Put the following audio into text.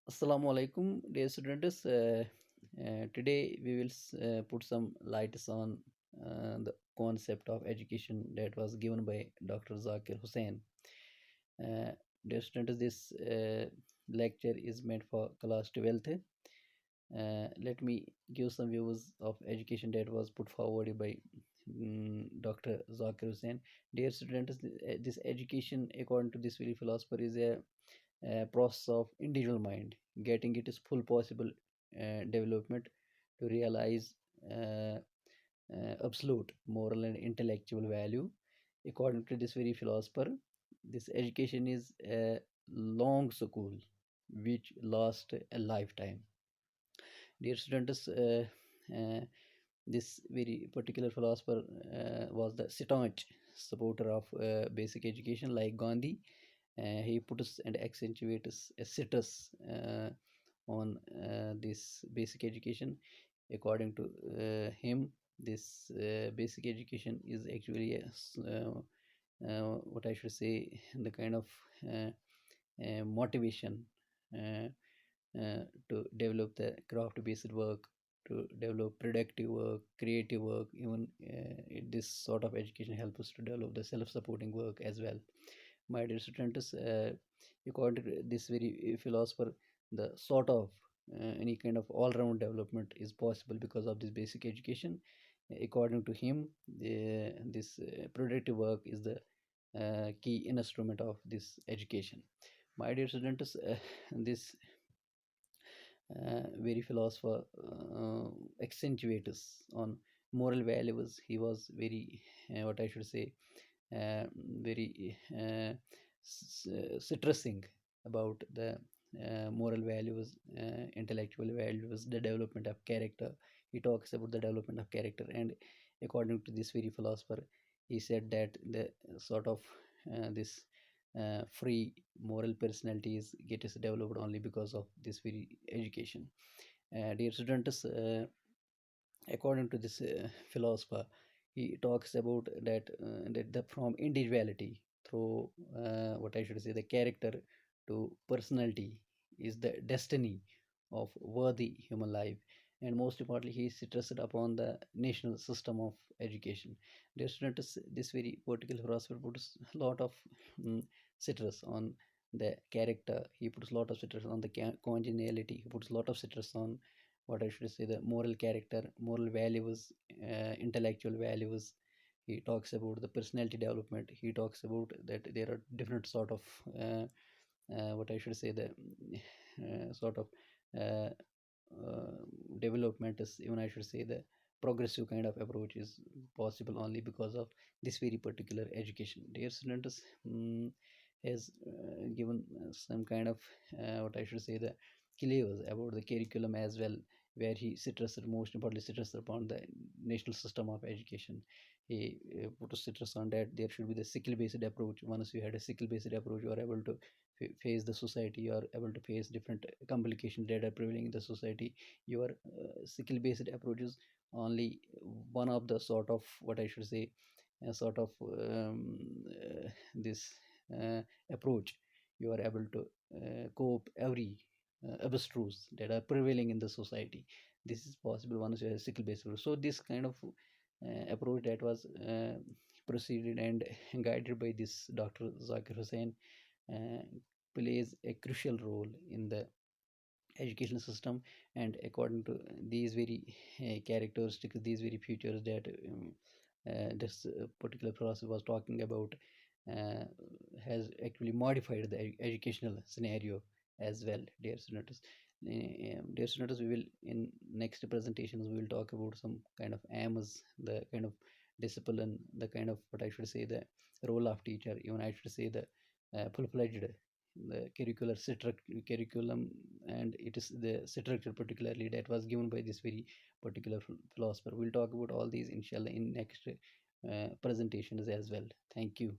Assalamu alaikum, dear students. Today we will put some lights on the concept of education that was given by Dr. Zakir Hussain. Uh, Dear students, this lecture is meant for class 12th. Let me give some views of education that was put forward by Dr. Zakir Hussain. Dear students, this education, according to this very philosopher, is a process of individual mind getting its full possible development to realize uh, absolute moral and intellectual value. According to this very philosopher, this education is a long school which lasts a lifetime. Dear students, this very particular philosopher was the staunch supporter of basic education like Gandhi. He puts and accentuates a status on this basic education. According to him, this basic education is actually what I should say, the kind of motivation uh, to develop the craft based work, to develop productive work, creative work. Even this sort of education helps us to develop the self supporting work as well. My dear students, according to this very philosopher, the sort of any kind of all round development is possible because of this basic education. According to him, this productive work is the key instrument of this education. My dear students, this very philosopher accentuates on moral values. He was very, what I should say, uh, very stressing about the moral values, intellectual values, the development of character. He talks about the development of character, and according to this very philosopher, he said that the sort of this free moral personalities get is developed only because of this very education. Dear students, according to this philosopher, he talks about that the from individuality through what I should say, the character to personality is the destiny of worthy human life. And most importantly, he stressed upon the national system of education. Dear students, this very particular philosopher puts a lot of um, stress on the character. He puts a lot of stress on the congeniality. He puts a lot of stress on what I should say, the moral character, moral values, intellectual values. He talks about the personality development. He talks about that there are different sort of what I should say, the sort of uh, uh, development is, even I should say, the progressive kind of approach is possible only because of this very particular education. Dear students, has given some kind of what I should say, the clears about the curriculum as well, where he stressed, most importantly stressed upon the national system of education. He put a stress on that there should be the skill based approach. Once you had a skill based approach, you are able to face the society, you are able to face different complications that are prevailing in the society. Your skill based approach is only one of the sort of, what I should say, sort of this approach. You are able to cope every abstruse that are prevailing in the society. This is possible once you have skill based approach. So this kind of approach that was proceeded and guided by this Dr. Zakir Hussain uh, plays a crucial role in the education system. And according to these very characteristics, these very features that this particular philosophy was talking about, uh, has actually modified the educational scenario as well. Dear students, dear students, we will in next presentations we will talk about some kind of aims, the kind of discipline, the kind of, what I should say, the role of teacher, even I should say the full-fledged the curriculum, and it is the structure particularly that was given by this very particular philosopher. We'll talk about all these inshallah in next presentations as well. Thank you.